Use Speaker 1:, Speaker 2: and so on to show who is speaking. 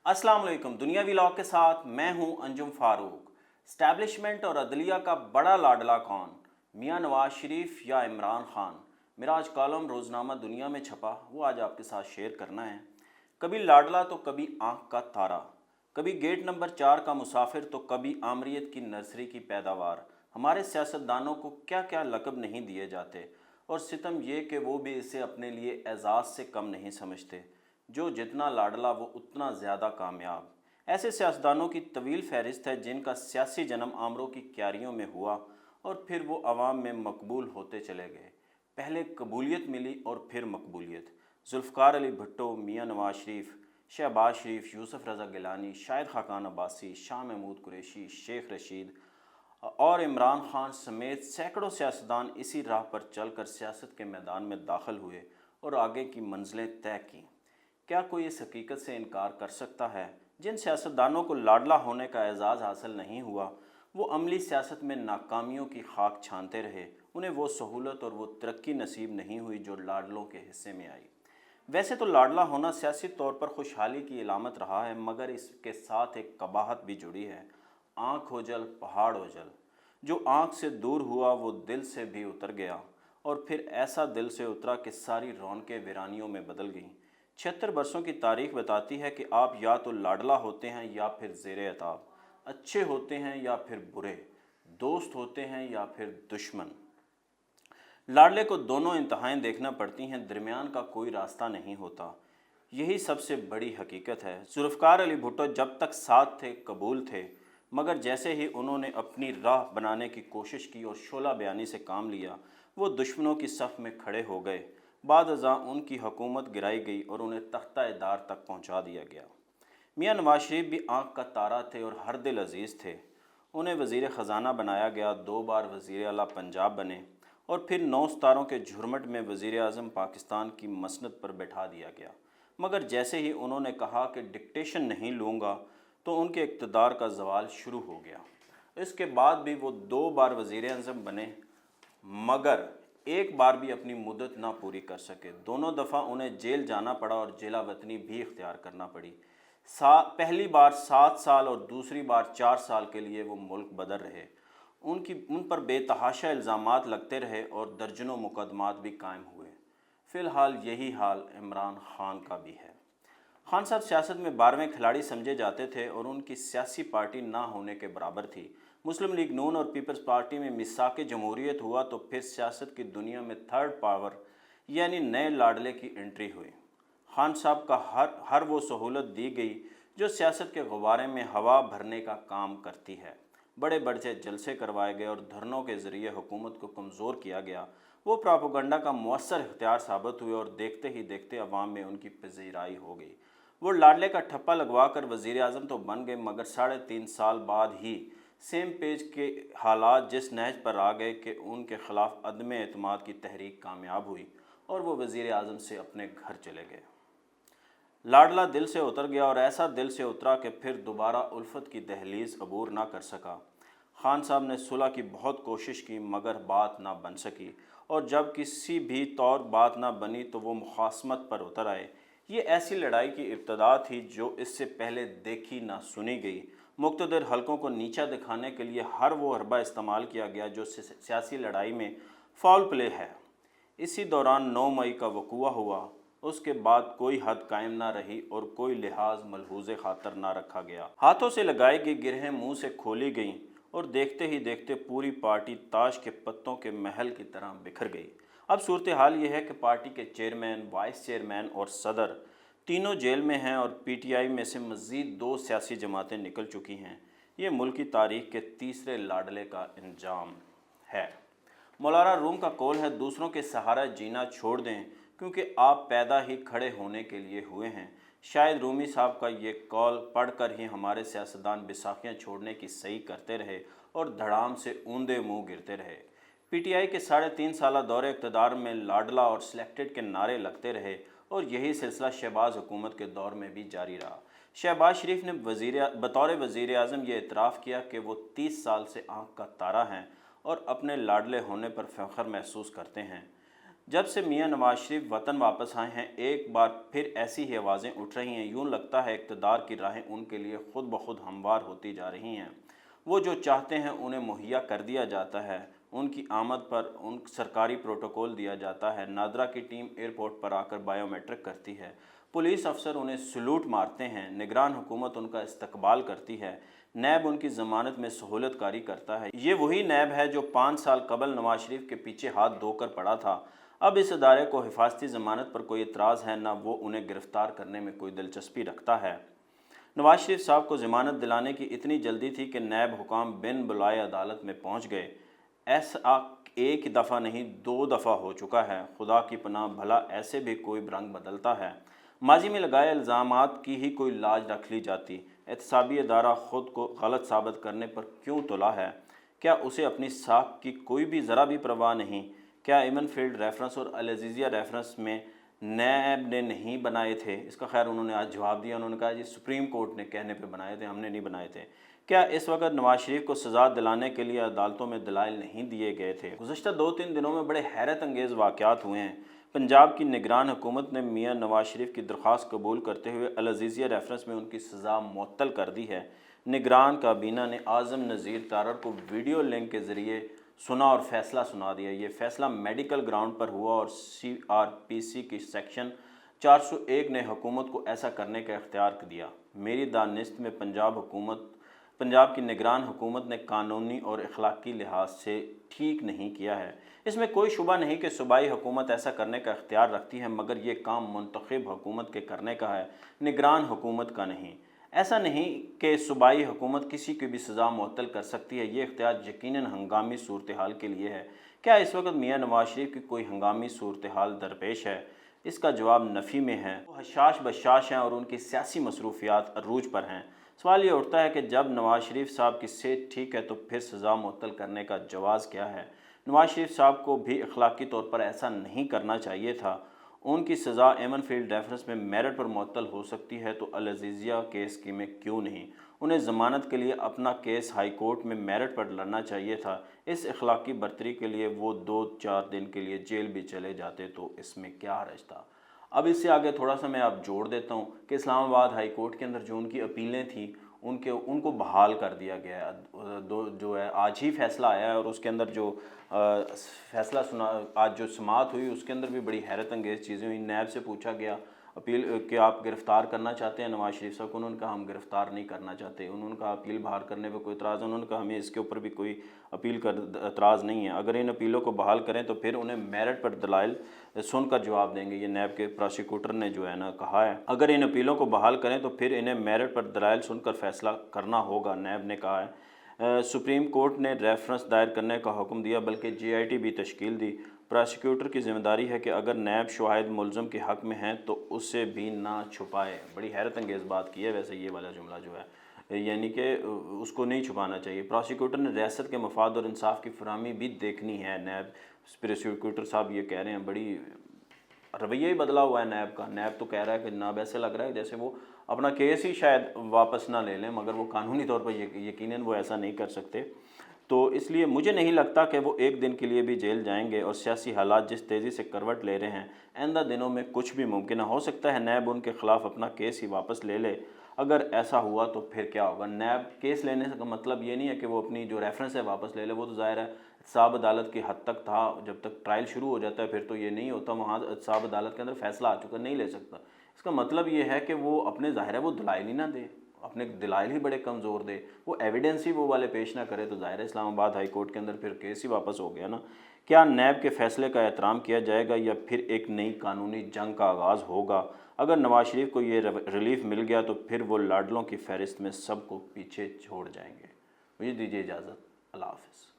Speaker 1: अस्सलाम वालेकुम। दुनिया व्लॉग के साथ मैं हूं अंजुम फारूक। स्टैब्लिशमेंट और अदलिया का बड़ा लाडला कौन, मियां नवाज शरीफ या इमरान खान? मेरा आज कॉलम रोज़नामा दुनिया में छपा, वो आज आपके साथ शेयर करना है। कभी लाडला तो कभी आँख का तारा, कभी गेट नंबर 4 का मुसाफिर तो कभी आमरीत की नर्सरी की पैदावार। हमारे सियासतदानों को क्या क्या लक़ब नहीं दिए जाते, और सितम ये कि वो भी इसे अपने लिए एजाज़ से कम नहीं समझते। जो जितना लाडला वो उतना ज़्यादा कामयाब। ऐसे सियासतदानों की तवील फहरिस्त है जिनका सियासी जन्म आमरों की क्यारियों में हुआ और फिर वो अवाम में मकबूल होते चले गए। पहले कबूलियत मिली और फिर मकबूलियत। जुल्फ़कार अली भुट्टो, मियां नवाज शरीफ, शहबाज शरीफ, यूसुफ रज़ा गिलानी, शाहिद खाकान अब्बासी, शाह महमूद कुरैशी, शेख रशीद और इमरान खान समेत सैकड़ों सियासतदान इसी राह पर चलकर सियासत के मैदान में दाखिल हुए और आगे की मंजिलें तय कीं। क्या कोई इस हकीकत से इनकार कर सकता है, जिन सियासतदानों को लाडला होने का एजाज़ हासिल नहीं हुआ, वो अमली सियासत में नाकामियों की खाक छानते रहे। उन्हें वो सहूलत और वो तरक्की नसीब नहीं हुई जो लाडलों के हिस्से में आई। वैसे तो लाडला होना सियासी तौर पर खुशहाली की इलामत रहा है, मगर इसके साथ एक कबाहत भी जुड़ी है। आँख ओझल पहाड़ ओझल। जो आँख से दूर हुआ वो दिल से भी उतर गया, और फिर ऐसा दिल से उतरा कि सारी रौनकें वीरानियों में बदल गईं। 76 बरसों की तारीख बताती है कि आप या तो लाडला होते हैं या फिर ज़ेरे अताब, अच्छे होते हैं या फिर बुरे, दोस्त होते हैं या फिर दुश्मन। लाडले को दोनों इंतहाएं देखना पड़ती हैं, दरमियान का कोई रास्ता नहीं होता। यही सबसे बड़ी हकीकत है। जुल्फ़कार अली भुट्टो जब तक साथ थे कबूल थे, मगर जैसे ही उन्होंने अपनी राह बनाने की कोशिश की और शोला बयानी से काम लिया, वो दुश्मनों की सफ़ में खड़े हो गए। बाद अज़ां उनकी हुकूमत गिराई गई और उन्हें तख्ता-ए-दार तक पहुंचा दिया गया। मियां नवाज शरीफ भी आँख का तारा थे और हर दिल अजीज़ थे। उन्हें वज़ीर ख़जाना बनाया गया, 2 बार वज़ीर आला पंजाब बने और फिर 9 सितारों के झुरमट में वज़ीर आज़म पाकिस्तान की मसनद पर बैठा दिया गया। मगर जैसे ही उन्होंने कहा कि डिक्टेशन नहीं लूँगा, तो उनके इक़्तिदार का ज़वाल शुरू हो गया। इसके बाद भी वो 2 बार वज़ीर आज़म बने, मगर एक बार भी अपनी मुद्दत ना पूरी कर सके। दोनों दफ़ा उन्हें जेल जाना पड़ा और जेला वतनी भी इख्तियार करना पड़ी। पहली बार 7 साल और दूसरी बार 4 साल के लिए वो मुल्क बदर रहे। उन पर बेतहाशा इल्ज़ामात लगते रहे और दर्जनों मुकदमात भी कायम हुए। फ़िलहाल यही हाल इमरान खान का भी है। खान साहब सियासत में 12वें खिलाड़ी समझे जाते थे और उनकी सियासी पार्टी ना होने के बराबर थी। मुस्लिम लीग नून और पीपल्स पार्टी में मिसाक जमहूरियत हुआ तो फिर सियासत की दुनिया में थर्ड पावर यानी नए लाडले की एंट्री हुई। खान साहब का हर वो सहूलत दी गई जो सियासत के गुब्बारे में हवा भरने का काम करती है। बड़े बड़े जलसे करवाए गए और धरनों के ज़रिए हुकूमत को कमज़ोर किया गया। वो प्रोपेगेंडा का मौसर इख्तियार साबित हुए और देखते ही देखते अवाम में उनकी पजीराई हो गई। वो लाडले का ठप्पा लगवा कर वज़ीर आज़म तो बन गए, मगर 3.5 साल बाद ही सेम पेज के हालात जिस नहज पर आ गए कि उनके ख़िलाफ़ अदम एतमाद की तहरीक कामयाब हुई और वो वज़ीर आज़म से अपने घर चले गए। लाडला दिल से उतर गया और ऐसा दिल से उतरा कि फिर दोबारा उल्फत की दहलीज़ अबूर ना कर सका। खान साहब ने सुलह की बहुत कोशिश की, मगर बात ना बन सकी, और जब किसी भी तौर बात ना बनी तो वो मुखासमत पर उतर आए। ये ऐसी लड़ाई की इब्तदा थी जो इससे पहले देखी ना सुनी गई। मुक़्तदर हलकों को नीचा दिखाने के लिए हर वो हरबा इस्तेमाल किया गया जो सियासी लड़ाई में फाउल प्ले है। इसी दौरान 9 मई का वक़ूआ हुआ। उसके बाद कोई हद कायम ना रही और कोई लिहाज मलहूज़े खातर ना रखा गया। हाथों से लगाई गई गिरहें मुंह से खोली गईं और देखते ही देखते पूरी पार्टी ताश के पत्तों के महल की तरह बिखर गई। अब सूरत हाल ये है कि पार्टी के चेयरमैन, वाइस चेयरमैन और सदर तीनों जेल में हैं और पीटीआई में से मज़ीद 2 सियासी जमातें निकल चुकी हैं। ये मुल्क की तारीख के तीसरे लाडले का इंजाम है। मौलाना रूम का कौल है, दूसरों के सहारा जीना छोड़ दें, क्योंकि आप पैदा ही खड़े होने के लिए हुए हैं। शायद रूमी साहब का ये कौल पढ़कर ही हमारे सियासतदान बिसाखियाँ छोड़ने की सही करते रहे और धड़ाम से ऊंधे मुंह गिरते रहे। पीटीआई के 3.5 साला दौरे इक़्तिदार में लाडला और सिलेक्टेड के नारे लगते रहे और यही सिलसिला शहबाज हुकूमत के दौर में भी जारी रहा। शहबाज शरीफ ने बतौर वज़ीर आज़म ये इतराफ़ किया कि वो 30 साल से आँख का तारा हैं और अपने लाडले होने पर फ़ख्र महसूस करते हैं। जब से मियां नवाज शरीफ वतन वापस आए हैं एक बार फिर ऐसी ही आवाज़ें उठ रही हैं। यूं लगता है इक़्तिदार की राहें उनके लिए खुद ब खुद हमवार होती जा रही हैं। वो जो चाहते हैं उन्हें मुहैया कर दिया जाता है। उनकी आमद पर उन सरकारी प्रोटोकॉल दिया जाता है। नादरा की टीम एयरपोर्ट पर आकर बायोमेट्रिक करती है। पुलिस अफसर उन्हें सलूट मारते हैं। निगरान हुकूमत उनका इस्तकबाल करती है। नैब उनकी ज़मानत में सहूलत कारी करता है। ये वही नैब है जो 5 साल कबल नवाज शरीफ के पीछे हाथ धोकर पड़ा था। अब इस अदारे को हिफाजती ज़मानत पर कोई इतराज़ है, ना वो उन्हें गिरफ़्तार करने में कोई दिलचस्पी रखता है। नवाज शरीफ साहब को ज़मानत दिलाने की इतनी जल्दी थी कि नैब हुकाम बिन बुलाए अदालत में पहुंच गए। ऐसा एक दफ़ा नहीं 2 दफ़ा हो चुका है। खुदा की पनाह, भला ऐसे भी कोई रंग बदलता है। माजी में लगाए इल्ज़ामात की ही कोई लाज रख ली जाती। एहतसाबी अदारा ख़ुद को गलत साबित करने पर क्यों तुला है? क्या उसे अपनी साख की कोई भी ज़रा भी परवाह नहीं? क्या एमन फील्ड रेफरेंस और अल अज़ीज़िया रेफरेंस में नैब ने नहीं बनाए थे? इसका खैर उन्होंने आज जवाब दिया। उन्होंने कहा जी सुप्रीम कोर्ट ने कहने पे बनाए थे, हमने नहीं बनाए थे। क्या इस वक्त नवाज शरीफ को सज़ा दिलाने के लिए अदालतों में दलाइल नहीं दिए गए थे? गुज़श्ता 2-3 दिनों में बड़े हैरत अंगेज़ वाक़यात हुए हैं। पंजाब की निगरान हुकूमत ने मियां नवाज शरीफ की दरख्वास्त कबूल करते हुए अल अज़ीज़िया रेफरेंस में उनकी सज़ा मुअत्तल कर दी है। निगरान काबीना ने आज़म नज़ीर तारड़ को वीडियो लिंक के ज़रिए सुना और फैसला सुना दिया। ये फैसला मेडिकल ग्राउंड पर हुआ और CRPC की सेक्शन 401 ने हुकूमत को ऐसा करने का इख्तियार दिया। मेरी दानिस्त में पंजाब की निगरान हुकूमत ने कानूनी और अखलाकी लिहाज से ठीक नहीं किया है। इसमें कोई शुबा नहीं कि सूबाई हुकूमत ऐसा करने का इख्तियार रखती है, मगर ये काम मुंतखब हुकूमत के करने का है, निगरान हुकूमत का नहीं। ऐसा नहीं कि सूबाई हुकूमत किसी की भी सज़ा मुअत्तल कर सकती है। ये इख्तियार यकीनन हंगामी सूरत हाल के लिए है। क्या इस वक्त मियां नवाज शरीफ की कोई हंगामी सूरत हाल दरपेश है? इसका जवाब नफ़ी में है। वो हशाश बशाश हैं और उनकी सियासी मसरूफियात अरूज पर हैं। सवाल ये उठता है कि जब नवाज शरीफ साहब की सेहत ठीक है तो फिर सज़ा मुअत्तल करने का जवाज़ क्या है? नवाज शरीफ साहब को भी अखलाकी तौर पर ऐसा नहीं करना चाहिए था। उनकी सज़ा एमन फील्ड रेफरेंस में मेरिट पर मुअत्तल हो सकती है तो अल अज़ीज़िया केस की में क्यों नहीं? उन्हें ज़मानत के लिए अपना केस हाई कोर्ट में मेरिट पर लड़ना चाहिए था। इस अखलाकी बर्तरी के लिए वो 2-4 दिन के लिए जेल भी चले जाते तो इसमें क्या हर्ज था? अब इससे आगे थोड़ा सा मैं आप जोड़ देता हूँ कि इस्लामाबाद हाई कोर्ट के अंदर जो उनकी अपीलें थी उनको बहाल कर दिया गया है। जो है आज ही फैसला आया है और उसके अंदर जो फैसला सुना आज जो समाअत हुई उसके अंदर भी बड़ी हैरत अंगेज़ चीज़ें हुई। नैब से पूछा गया अपील कि आप गिरफ़्तार करना चाहते हैं नवाज शरीफ साहब को? उन्होंने कहा हम गिरफ़्तार नहीं करना चाहते। उन्होंने कहा अपील बहाल करने पे कोई इतराज़ है? उन्होंने कहा हमें इसके ऊपर भी कोई अपील का इतराज़ नहीं है। अगर इन अपीलों को बहाल करें तो फिर उन्हें मेरिट पर दलाइल सुनकर जवाब देंगे। ये नैब के प्रोसिक्यूटर ने जो है ना कहा है, अगर इन अपीलों को बहाल करें तो फिर इन्हें मेरिट पर दलाइल सुनकर फैसला करना होगा, नैब ने कहा है। सुप्रीम कोर्ट ने रेफरेंस दायर करने का हुक्म दिया, बल्कि GIT भी तश्कील दी। प्रोसिक्यूटर की ज़िम्मेदारी है कि अगर नैब शवाहिद मुलज़म के हक़ में हैं तो उसे भी ना छुपाए। बड़ी हैरत अंगेज़ बात की है वैसे ये वाला जुमला जो है, यानी कि उसको नहीं छुपाना चाहिए। प्रोसिक्यूटर ने रियासत के मफाद और इंसाफ की फराहमी भी देखनी है। नैब प्रोसिक्यूटर साहब ये कह रहे हैं, बड़ी रवैया ही बदला हुआ है नैब का। नैब तो कह रहा है कि जनाब ऐसे लग रहा है जैसे वो अपना केस ही शायद वापस ना ले लें, मगर वो कानूनी तौर पर यकीनन वो ऐसा नहीं कर सकते। तो इसलिए मुझे नहीं लगता कि वो एक दिन के लिए भी जेल जाएंगे। और सियासी हालात जिस तेज़ी से करवट ले रहे हैं, आइंदा दिनों में कुछ भी मुमकिन हो सकता है नैब उनके ख़िलाफ़ अपना केस ही वापस ले ले। अगर ऐसा हुआ तो फिर क्या होगा? नैब केस लेने का मतलब ये नहीं है कि वो अपनी जो रेफरेंस है वापस ले ले। वो तो ज़ाहिर है साहब अदालत की हद तक था। जब तक ट्रायल शुरू हो जाता है फिर तो ये नहीं होता। वहाँ साहब अदालत के अंदर फैसला आ चुका, नहीं ले सकता। इसका मतलब ये है कि वो अपने ज़ाहिर है वो दलाइल ही ना दे, अपने दलाइल ही बड़े कमज़ोर दे, वो एविडेंस ही वो वाले पेश ना करे, तो ज़ाहिर है इस्लामाबाद हाई कोर्ट के अंदर फिर केस ही वापस हो गया ना। क्या नैब के फैसले का एहतराम किया जाएगा या फिर एक नई कानूनी जंग का आगाज़ होगा? अगर नवाज शरीफ को ये रिलीफ मिल गया तो फिर वो लाडलों की फहरिस्त में सबको पीछे छोड़ जाएंगे। मुझे दीजिए इजाज़त। अल्लाह हाफ़िज़।